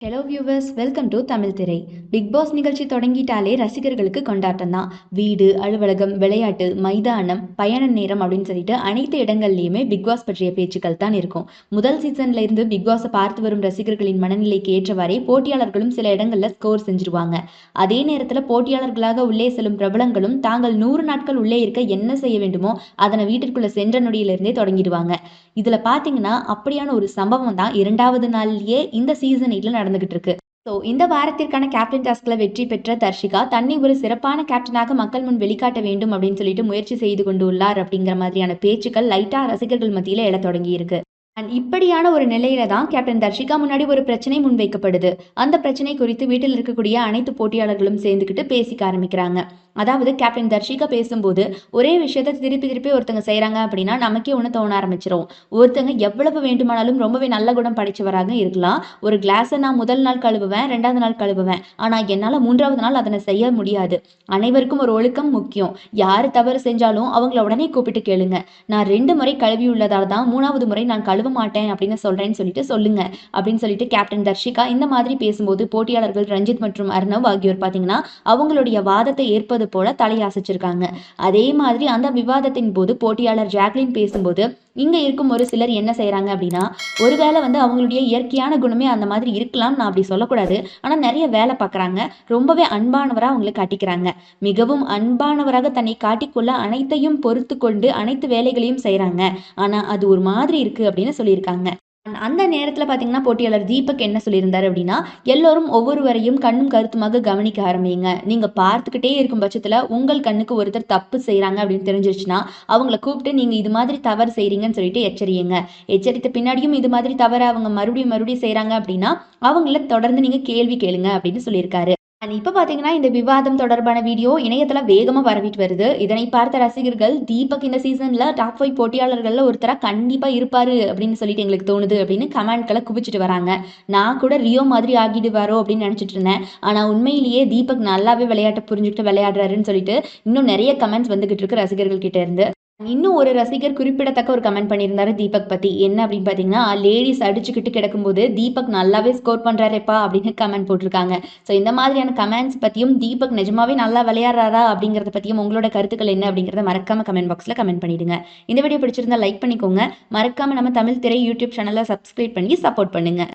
Hello viewers, welcome to Tamil திரை. Bigg pass நிகழ்ச்சி தொடங்கிட்டாலே ரசிகர்களுக்கு கொண்டாட்டம் தான். வீடு, அலுவலகம், விளையாட்டு, மைதானம், பயண நேரம் அப்படின்னு சொல்லிட்டு அனைத்து இடங்கள்லையுமே பிக் பாஸ் பற்றிய பேச்சுக்கள் தான் இருக்கும். முதல் சீசன்ல இருந்து பிக் பாஸை பார்த்து வரும் ரசிகர்களின் மனநிலைக்கு ஏற்றவாறே போட்டியாளர்களும் சில இடங்கள்ல ஸ்கோர் செஞ்சிருவாங்க. அதே நேரத்தில் போட்டியாளர்களாக உள்ளே செல்லும் பிரபலங்களும் தாங்கள் 100 நாட்கள் உள்ளே இருக்க என்ன செய்ய வேண்டுமோ அதனை வீட்டிற்குள்ள சென்ற நொடியிலிருந்தே தொடங்கிடுவாங்க. இதுல பாத்தீங்கன்னா அப்படியான ஒரு சம்பவம் தான் 2வது நாள்லயே இந்த சீசன் 8ல நடந்துகிட்டு இருக்கு. இந்த வாரத்திற்கான கேப்டன் டாஸ்க்ல வெற்றி பெற்ற தர்ஷிகா தன்னை ஒரு சிறப்பான கேப்டனாக மக்கள் முன் வெளிக்காட்ட வேண்டும் அப்படின்னு சொல்லிட்டு முயற்சி செய்து கொண்டு உள்ளார் அப்படிங்கிற மாதிரியான பேச்சுக்கள் லைட்டா ரசிகர்கள் மத்தியில எழ தொடங்கி இருக்கு. அண்ட் இப்படியான ஒரு நிலையில தான் கேப்டன் தர்ஷிகா முன்னாடி ஒரு பிரச்சனை முன்வைக்கப்படுது. அந்த பிரச்சனை குறித்து வீட்டில் இருக்கக்கூடிய அனைத்து போட்டியாளர்களும் சேர்ந்துக்கிட்டு பேசிக்க ஆரம்பிக்கிறாங்க. அதாவது கேப்டன் தர்ஷிகா பேசும்போது ஒரே விஷயத்த திருப்பி திருப்பி ஒருத்தங்க செய்கிறாங்க அப்படின்னா நமக்கே ஒன்று தோண ஆரம்பிச்சிடும். ஒருத்தங்க எவ்வளவு வேண்டுமானாலும் ரொம்பவே நல்ல குணம் படித்தவராக இருக்கலாம். ஒரு கிளாஸை நான் முதல் நாள் கழுவுவேன், 2வது நாள் கழுவுவேன், ஆனால் என்னால் 3வது நாள் அதனை செய்ய முடியாது. அனைவருக்கும் ஒரு ஒழுக்கம் முக்கியம். யார் தவறு செஞ்சாலும் அவங்கள உடனே கூப்பிட்டு கேளுங்க. நான் 2 முறை கழுவி உள்ளதால் தான் 3வது முறை நான் கழுவ மாட்டேன் அப்படின்னு சொல்றேன்னு சொல்லிட்டு சொல்லுங்க அப்படின்னு சொல்லிட்டு கேப்டன் தர்ஷிகா இந்த மாதிரி பேசும்போது போட்டியாளர்கள் ரஞ்சித் மற்றும் அர்ணவ் ஆகியோர் பார்த்தீங்கன்னா அவங்களுடைய வாதத்தை ஏற்பது போல தலையாசிச்சிருக்காங்க. அதே மாதிரி அந்த விவாதத்தின் போது போட்டியாளர் ஜாக்லின் பேசும்போது இங்க இருக்கும் ஒரு சிலர் என்ன செய்யறாங்க அப்படின்னா, ஒருவேளை அவங்களுடைய இயற்கையான குணமே அந்த மாதிரி இருக்கலாம், நான் அப்படி சொல்லக்கூடாது, ஆனா நிறைய வேலை பார்க்கறாங்க, ரொம்பவே அன்பானவரா அவங்களை காட்டிக்கிறாங்க. மிகவும் அன்பானவராக தன்னை காட்டிக்கொள்ள அனைத்தையும் பொறுத்து கொண்டு அனைத்து வேலைகளையும் செய்யறாங்க. ஆனா அது ஒரு மாதிரி இருக்கு அப்படின்னு சொல்லியிருக்காங்க. அந்த நேரத்தில் பார்த்தீங்கன்னா போட்டியாளர் தீபக் என்ன சொல்லியிருந்தார் அப்படின்னா, எல்லோரும் ஒவ்வொருவரையும் கண்ணும் கருத்துமாக கவனிக்க ஆரம்பிங்க. நீங்கள் பார்த்துக்கிட்டே இருக்கும் பட்சத்தில் உங்கள் கண்ணுக்கு ஒருத்தர் தப்பு செய்கிறாங்க அப்படின்னு தெரிஞ்சிருச்சுன்னா அவங்கள கூப்பிட்டு நீங்கள் இது மாதிரி தவறு செய்கிறீங்கன்னு சொல்லிட்டு எச்சரியுங்க. எச்சரித்த பின்னாடியும் இது மாதிரி தவறு அவங்க மறுபடியும் செய்கிறாங்க அப்படின்னா அவங்கள தொடர்ந்து நீங்கள் கேள்வி கேளுங்க அப்படின்னு சொல்லியிருக்காரு. இப்போ பார்த்தீங்கன்னா இந்த விவாதம் தொடர்பான வீடியோ இணையத்தில் வேகமாக பரவிட்டு வருது. இதனை பார்த்த ரசிகர்கள் தீபக் இந்த சீசனில் டாப் 5 போட்டியாளர்களில் ஒருத்தராக கண்டிப்பாக இருப்பார் அப்படின்னு சொல்லிட்டு எங்களுக்கு தோணுது அப்படின்னு கமெண்ட்களை குவிச்சிட்டு வராங்க. நான் கூட ரியோ மாதிரி ஆகிடுவாரோ அப்படின்னு நினச்சிட்டு இருந்தேன். ஆனால் உண்மையிலேயே தீபக் நல்லாவே விளையாட்டை புரிஞ்சுக்கிட்டு விளையாடுறாருன்னு சொல்லிட்டு இன்னும் நிறைய கமெண்ட்ஸ் வந்துகிட்டு இருக்கு ரசிகர்கள் கிட்ட இருந்து. இன்னும் ஒரு ரசிகர் குறிப்பிடத்தக்க ஒரு கமெண்ட் பண்ணியிருந்தாரு தீபக் பத்தி. என்ன அப்படின்னு பாத்தீங்கன்னா, லேடிஸ் அடிச்சுக்கிட்டு கிடக்கும்போது தீபக் நல்லாவே ஸ்கோர் பண்றாருப்பா அப்படின்னு கமெண்ட் போட்டிருக்காங்க. ஸோ இந்த மாதிரியான கமெண்ட்ஸ் பத்தியும் தீபக் நிஜமாவே நல்லா விளையாடுறாரா அப்படிங்கறத பத்தியும் உங்களோட கருத்துக்கள் என்ன அப்படிங்கறத மறக்காம கமெண்ட் பாக்ஸ்ல கமெண்ட் பண்ணிடுங்க. இந்த வீடியோ பிடிச்சிருந்தா லைக் பண்ணிக்கோங்க. மறக்காம நம்ம தமிழ் திரை யூடியூப் சேனலை சப்ஸ்கிரைப் பண்ணி சப்போர்ட் பண்ணுங்க.